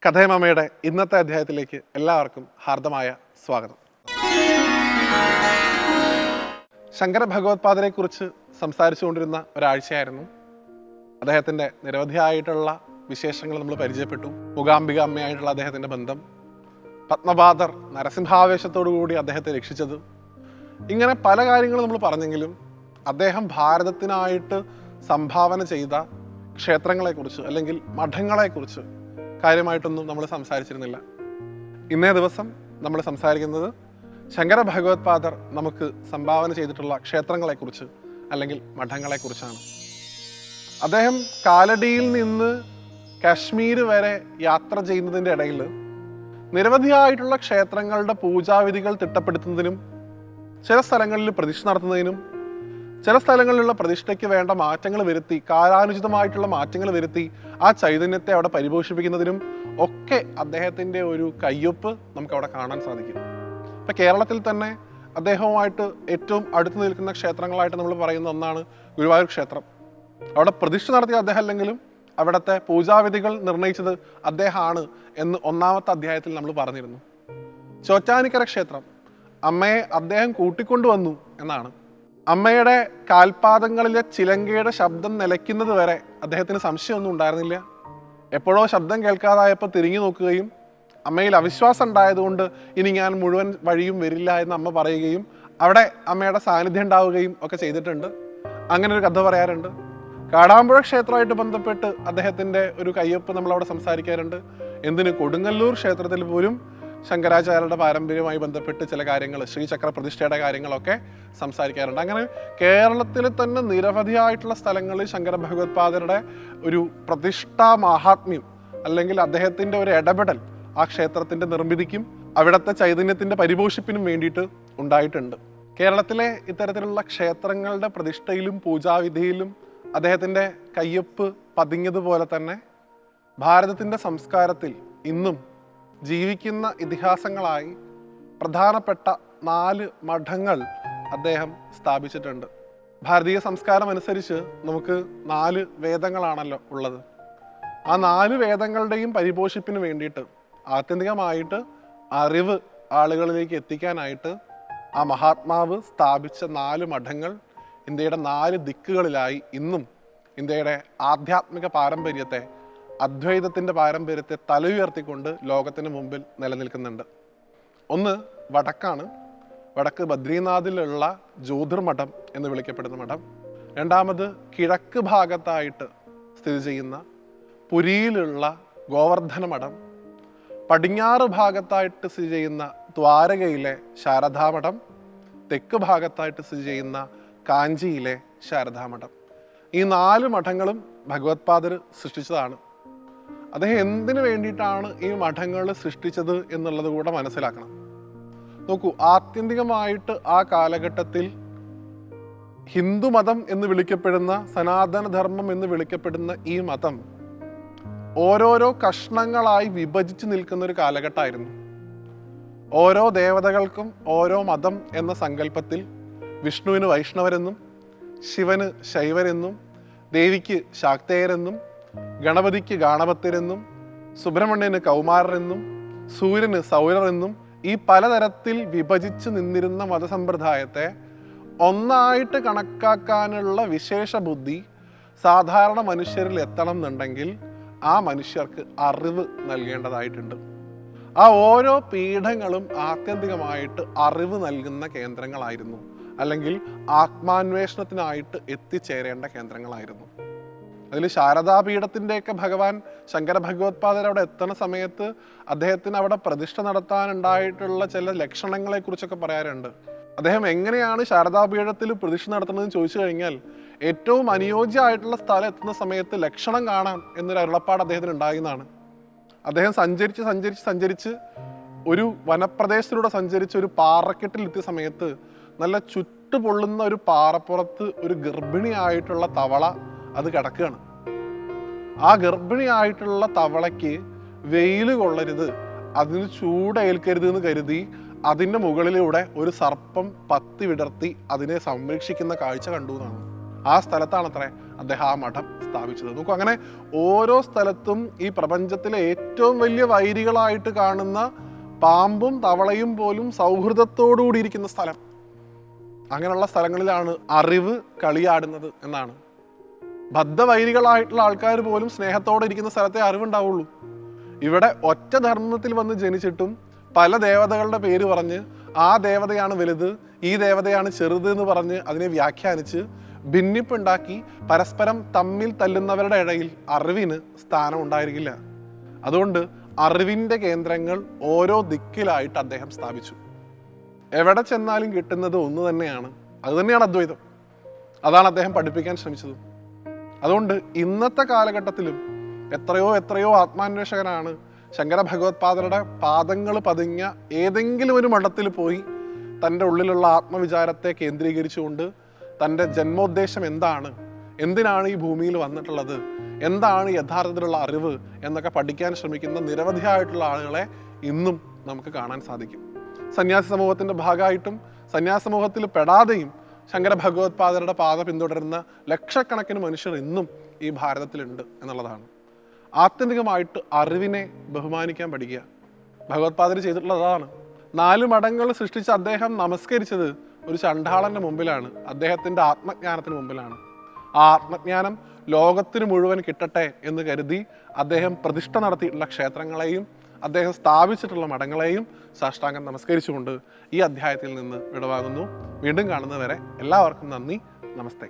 കഥയമമ്മയുടെ ഇന്നത്തെ അധ്യായത്തിലേക്ക് എല്ലാവർക്കും ഹാർദമായ സ്വാഗതം. ശങ്കര ഭഗവത്പാദരെ കുറിച്ച് സംസാരിച്ചുകൊണ്ടിരുന്ന ഒരാഴ്ചയായിരുന്നു. അദ്ദേഹത്തിൻ്റെ നിരവധിയായിട്ടുള്ള വിശേഷങ്ങൾ നമ്മൾ പരിചയപ്പെട്ടു. മൂകാംബിക അമ്മയായിട്ടുള്ള അദ്ദേഹത്തിൻ്റെ ബന്ധം, പത്മപാദർ നരസിംഹാവേശത്തോടു കൂടി അദ്ദേഹത്തെ രക്ഷിച്ചത്, ഇങ്ങനെ പല കാര്യങ്ങളും നമ്മൾ പറഞ്ഞെങ്കിലും അദ്ദേഹം ഭാരതത്തിനായിട്ട് സംഭാവന ചെയ്ത ക്ഷേത്രങ്ങളെക്കുറിച്ച് അല്ലെങ്കിൽ മഠങ്ങളെക്കുറിച്ച് കാര്യമായിട്ടൊന്നും നമ്മൾ സംസാരിച്ചിരുന്നില്ല. ഇന്നേ ദിവസം നമ്മൾ സംസാരിക്കുന്നത് ശങ്കര ഭഗവത്പാദർ നമുക്ക് സംഭാവന ചെയ്തിട്ടുള്ള ക്ഷേത്രങ്ങളെക്കുറിച്ച് അല്ലെങ്കിൽ മഠങ്ങളെക്കുറിച്ചാണ്. അദ്ദേഹം കാലടിയിൽ നിന്ന് കാശ്മീർ വരെ യാത്ര ചെയ്യുന്നതിൻ്റെ ഇടയിൽ നിരവധിയായിട്ടുള്ള ക്ഷേത്രങ്ങളുടെ പൂജാവിധികൾ തിട്ടപ്പെടുത്തുന്നതിനും ചില സ്ഥലങ്ങളിൽ പ്രതിഷ്ഠ നടത്തുന്നതിനും ചില സ്ഥലങ്ങളിലുള്ള പ്രതിഷ്ഠയ്ക്ക് വേണ്ട മാറ്റങ്ങൾ വരുത്തി, കാലാനുചിതമായിട്ടുള്ള മാറ്റങ്ങൾ വരുത്തി ആ ചൈതന്യത്തെ അവിടെ പരിപോഷിപ്പിക്കുന്നതിനും ഒക്കെ അദ്ദേഹത്തിൻ്റെ ഒരു കയ്യൊപ്പ് നമുക്ക് അവിടെ കാണാൻ സാധിക്കും. ഇപ്പം കേരളത്തിൽ തന്നെ അദ്ദേഹവുമായിട്ട് ഏറ്റവും അടുത്ത് നിൽക്കുന്ന ക്ഷേത്രങ്ങളായിട്ട് നമ്മൾ പറയുന്ന ഒന്നാണ് ഗുരുവായൂർ ക്ഷേത്രം. അവിടെ പ്രതിഷ്ഠ നടത്തിയ അദ്ദേഹം അല്ലെങ്കിലും അവിടുത്തെ പൂജാവിധികൾ നിർണയിച്ചത് അദ്ദേഹമാണ് എന്ന് ഒന്നാമത്തെ അധ്യായത്തിൽ നമ്മൾ പറഞ്ഞിരുന്നു. ചോറ്റാനിക്കര ക്ഷേത്രം അമ്മയെ അദ്ദേഹം കൂട്ടിക്കൊണ്ടുവന്നു എന്നാണ്. അമ്മയുടെ കാൽപാദങ്ങളിലെ ചിലങ്കയുടെ ശബ്ദം നിലയ്ക്കുന്നത് വരെ അദ്ദേഹത്തിന് സംശയമൊന്നും ഉണ്ടായിരുന്നില്ല. എപ്പോഴോ ശബ്ദം കേൾക്കാതായപ്പോൾ തിരിഞ്ഞു നോക്കുകയും അമ്മയിൽ അവിശ്വാസം ഉണ്ടായതുകൊണ്ട് ഇനി ഞാൻ മുഴുവൻ വഴിയും വരില്ല എന്ന് അമ്മ പറയുകയും അവിടെ അമ്മയുടെ സാന്നിധ്യം ഉണ്ടാവുകയും ഒക്കെ ചെയ്തിട്ടുണ്ട്. അങ്ങനെ ഒരു കഥ പറയാറുണ്ട്. കാടാമ്പുഴ ക്ഷേത്രമായിട്ട് ബന്ധപ്പെട്ട് അദ്ദേഹത്തിൻ്റെ ഒരു കയ്യൊപ്പ് നമ്മളവിടെ സംസാരിക്കാറുണ്ട്. എന്തിന്, കൊടുങ്ങല്ലൂർ ക്ഷേത്രത്തിൽ പോലും ശങ്കരാചാര്യരുടെ പാരമ്പര്യവുമായി ബന്ധപ്പെട്ട് ചില കാര്യങ്ങൾ, ശ്രീചക്ര പ്രതിഷ്ഠയുടെ കാര്യങ്ങളൊക്കെ സംസാരിക്കാറുണ്ട്. അങ്ങനെ കേരളത്തിൽ തന്നെ നിരവധിയായിട്ടുള്ള സ്ഥലങ്ങളിൽ ശങ്കര ഭഗവത്പാദരുടെ ഒരു പ്രതിഷ്ഠാ മാഹാത്മ്യം അല്ലെങ്കിൽ അദ്ദേഹത്തിൻ്റെ ഒരു ഇടപെടൽ ആ ക്ഷേത്രത്തിൻ്റെ നിർമ്മിതിക്കും അവിടുത്തെ ചൈതന്യത്തിൻ്റെ പരിപോഷിപ്പിനും വേണ്ടിയിട്ട് ഉണ്ടായിട്ടുണ്ട്. കേരളത്തിലെ ഇത്തരത്തിലുള്ള ക്ഷേത്രങ്ങളുടെ പ്രതിഷ്ഠയിലും പൂജാവിധിയിലും അദ്ദേഹത്തിൻ്റെ കയ്യൊപ്പ് പതിഞ്ഞതുപോലെ തന്നെ ഭാരതത്തിൻ്റെ സംസ്കാരത്തിൽ ഇന്നും ജീവിക്കുന്ന ഇതിഹാസങ്ങളായി പ്രധാനപ്പെട്ട 4 മഠങ്ങൾ അദ്ദേഹം സ്ഥാപിച്ചിട്ടുണ്ട്. ഭാരതീയ സംസ്കാരം അനുസരിച്ച് നമുക്ക് 4 വേദങ്ങളാണല്ലോ ഉള്ളത്. ആ 4 വേദങ്ങളുടെയും പരിപോഷിപ്പിന് വേണ്ടിയിട്ട് ആത്യന്തികമായിട്ട് അറിവ് ആളുകളിലേക്ക് എത്തിക്കാനായിട്ട് ആ മഹാത്മാവ് സ്ഥാപിച്ച 4 മഠങ്ങൾ ഇന്ത്യയുടെ 4 ദിക്കുകളിലായി ഇന്നും ഇന്ത്യയുടെ ആധ്യാത്മിക പാരമ്പര്യത്തെ, അദ്വൈതത്തിൻ്റെ പാരമ്പര്യത്തെ തലയുയർത്തിക്കൊണ്ട് ലോകത്തിന് മുമ്പിൽ നിലനിൽക്കുന്നുണ്ട്. ഒന്ന് വടക്കാണ്. വടക്ക് ബദ്രീനാഥിലുള്ള ജ്യോതിർമഠം എന്ന് വിളിക്കപ്പെടുന്ന മഠം. രണ്ടാമത് കിഴക്ക് ഭാഗത്തായിട്ട് സ്ഥിതി ചെയ്യുന്ന പുരിയിലുള്ള ഗോവർദ്ധന മഠം. പടിഞ്ഞാറ് ഭാഗത്തായിട്ട് സ്ഥിതി ചെയ്യുന്ന ദ്വാരകയിലെ ശാരദാമഠം. തെക്ക് ഭാഗത്തായിട്ട് സ്ഥിതി ചെയ്യുന്ന കാഞ്ചിയിലെ ശാരദാമഠം. ഈ 4 മഠങ്ങളും ഭഗവത്പാദർ സൃഷ്ടിച്ചതാണ്. അദ്ദേഹം എന്തിനു വേണ്ടിയിട്ടാണ് ഈ മഠങ്ങൾ സൃഷ്ടിച്ചത് എന്നുള്ളത് കൂടെ മനസ്സിലാക്കണം. നോക്കൂ, ആത്യന്തികമായിട്ട് ആ കാലഘട്ടത്തിൽ ഹിന്ദുമതം എന്ന് വിളിക്കപ്പെടുന്ന, സനാതനധർമ്മം എന്ന് വിളിക്കപ്പെടുന്ന ഈ മതം ഓരോരോ കഷ്ണങ്ങളായി വിഭജിച്ച് നിൽക്കുന്ന ഒരു കാലഘട്ടമായിരുന്നു. ഓരോ ദേവതകൾക്കും ഓരോ മതം എന്ന സങ്കല്പത്തിൽ വിഷ്ണുവിന് വൈഷ്ണവരെന്നും ശിവന് ശൈവരെന്നും ദേവിക്ക് ശാക്തേയരെന്നും ഗണപതിക്ക് ഗാണപത്യരെന്നും സുബ്രഹ്മണ്യന് കൗമാരരെന്നും സൂര്യന് സൗരരെന്നും ഈ പലതരത്തിൽ വിഭജിച്ച് നിന്നിരുന്ന മതസമ്പ്രദായത്തെ ഒന്നായിട്ട് കണക്കാക്കാനുള്ള വിശേഷ ബുദ്ധി സാധാരണ മനുഷ്യരിൽ എത്തണം എന്നുണ്ടെങ്കിൽ ആ മനുഷ്യർക്ക് അറിവ് നൽകേണ്ടതായിട്ടുണ്ട്. ആ ഓരോ പീഠങ്ങളും ആത്യന്തികമായിട്ട് അറിവ് നൽകുന്ന കേന്ദ്രങ്ങളായിരുന്നു, അല്ലെങ്കിൽ ആത്മാന്വേഷണത്തിനായിട്ട് എത്തിച്ചേരേണ്ട കേന്ദ്രങ്ങളായിരുന്നു. അതിൽ ശാരദാപീഠത്തിൻ്റെയൊക്കെ ഭഗവാൻ ശങ്കര ഭഗവത്പാദർ അവിടെ എത്തുന്ന സമയത്ത് അദ്ദേഹത്തിന് അവിടെ പ്രതിഷ്ഠ നടത്താനുണ്ടായിട്ടുള്ള ചില ലക്ഷണങ്ങളെക്കുറിച്ചൊക്കെ പറയാറുണ്ട്. അദ്ദേഹം എങ്ങനെയാണ് ശാരദാപീഠത്തിൽ പ്രതിഷ്ഠ നടത്തുന്നതെന്ന് ചോദിച്ചു കഴിഞ്ഞാൽ ഏറ്റവും അനുയോജ്യമായിട്ടുള്ള സ്ഥലം എത്തുന്ന സമയത്ത് ലക്ഷണം കാണാം എന്നൊരു അരുളപ്പാട് അദ്ദേഹത്തിന് ഉണ്ടാകുന്നതാണ്. അദ്ദേഹം സഞ്ചരിച്ച് ഒരു വനപ്രദേശത്തിലൂടെ സഞ്ചരിച്ച് ഒരു പാറക്കെട്ടിലെത്തിയ സമയത്ത് നല്ല ചുട്ടുപൊള്ളുന്ന ഒരു പാറപ്പുറത്ത് ഒരു ഗർഭിണിയായിട്ടുള്ള തവള അത് കിടക്കുകയാണ്. ആ ഗർഭിണിയായിട്ടുള്ള തവളയ്ക്ക് വെയിൽ കൊള്ളരുത്, അതിന് ചൂടേൽക്കരുത് എന്ന് കരുതി അതിൻ്റെ മുകളിലൂടെ ഒരു സർപ്പം പത്തി വിടർത്തി അതിനെ സംരക്ഷിക്കുന്ന കാഴ്ച കണ്ടു എന്നാണ്. ആ സ്ഥലത്താണത്രേ അദ്ദേഹം ആ മഠം സ്ഥാപിച്ചത്. നോക്കൂ, അങ്ങനെ ഓരോ സ്ഥലത്തും ഈ പ്രപഞ്ചത്തിലെ ഏറ്റവും വലിയ വൈരികളായിട്ട് കാണുന്ന പാമ്പും തവളയും പോലും സൗഹൃദത്തോടുകൂടി ഇരിക്കുന്ന സ്ഥലം. അങ്ങനെയുള്ള സ്ഥലങ്ങളിലാണ് അറിവ് കളിയാടുന്നത് എന്നാണ്. ബദ്ധവൈരികളായിട്ടുള്ള ആൾക്കാർ പോലും സ്നേഹത്തോടെ ഇരിക്കുന്ന സ്ഥലത്തെ അറിവുണ്ടാവുള്ളൂ. ഇവിടെ ഒറ്റ ധർമ്മത്തിൽ വന്ന് ജനിച്ചിട്ടും പല ദേവതകളുടെ പേര് പറഞ്ഞ് ആ ദേവതയാണ് വലുത്, ഈ ദേവതയാണ് ചെറുത് എന്ന് പറഞ്ഞ് അതിനെ വ്യാഖ്യാനിച്ച് ഭിന്നിപ്പുണ്ടാക്കി പരസ്പരം തമ്മിൽ തല്ലുന്നവരുടെ ഇടയിൽ അറിവിന് സ്ഥാനം ഉണ്ടായിരിക്കില്ല. അതുകൊണ്ട് അറിവിൻ്റെ കേന്ദ്രങ്ങൾ ഓരോ ദിക്കിലായിട്ട് അദ്ദേഹം സ്ഥാപിച്ചു. എവിടെ ചെന്നാലും കിട്ടുന്നത് ഒന്ന് തന്നെയാണ്, അത് തന്നെയാണ് അദ്വൈതം. അതാണ് അദ്ദേഹം പഠിപ്പിക്കാൻ ശ്രമിച്ചത്. അതുകൊണ്ട് ഇന്നത്തെ കാലഘട്ടത്തിലും എത്രയോ ആത്മാന്വേഷകനാണ് ശങ്കര ഭഗവത്പാദരുടെ പാദങ്ങൾ പതിഞ്ഞ ഏതെങ്കിലും ഒരു മഠത്തിൽ പോയി തൻ്റെ ഉള്ളിലുള്ള ആത്മവിചാരത്തെ കേന്ദ്രീകരിച്ചുകൊണ്ട് തൻ്റെ ജന്മോദ്ദേശം എന്താണ്, എന്തിനാണ് ഈ ഭൂമിയിൽ വന്നിട്ടുള്ളത്, എന്താണ് യഥാർത്ഥത്തിലുള്ള അറിവ് എന്നൊക്കെ പഠിക്കാൻ ശ്രമിക്കുന്ന നിരവധിയായിട്ടുള്ള ആളുകളെ ഇന്നും നമുക്ക് കാണാൻ സാധിക്കും. സന്യാസി സമൂഹത്തിൻ്റെ ഭാഗമായിട്ടും സന്യാസ സമൂഹത്തിൽ പെടാതെയും ശങ്കര ഭഗവത്പാദരുടെ പാത പിന്തുടരുന്ന ലക്ഷക്കണക്കിന് മനുഷ്യർ ഇന്നും ഈ ഭാരതത്തിലുണ്ട് എന്നുള്ളതാണ്. ആത്യന്തികമായിട്ട് അറിവിനെ ബഹുമാനിക്കാൻ പഠിക്കുക. ഭഗവത്പാദർ ചെയ്തിട്ടുള്ളത് അതാണ്. 4 മഠങ്ങൾ സൃഷ്ടിച്ച് അദ്ദേഹം നമസ്കരിച്ചത് ഒരു ചണ്ഡാളൻ്റെ മുമ്പിലാണ്, അദ്ദേഹത്തിൻ്റെ ആത്മജ്ഞാനത്തിന് മുമ്പിലാണ്. ആ ആത്മജ്ഞാനം ലോകത്തിന് മുഴുവൻ കിട്ടട്ടെ എന്ന് കരുതി അദ്ദേഹം പ്രതിഷ്ഠ നടത്തിയിട്ടുള്ള ക്ഷേത്രങ്ങളെയും അദ്ദേഹം സ്ഥാപിച്ചിട്ടുള്ള മഠങ്ങളെയും സാഷ്ടാംഗം നമസ്കരിച്ചുകൊണ്ട് ഈ അധ്യായത്തിൽ നിന്ന് വിടവാങ്ങുന്നു. വീണ്ടും കാണുന്നവരെ എല്ലാവർക്കും നന്ദി, നമസ്തേ.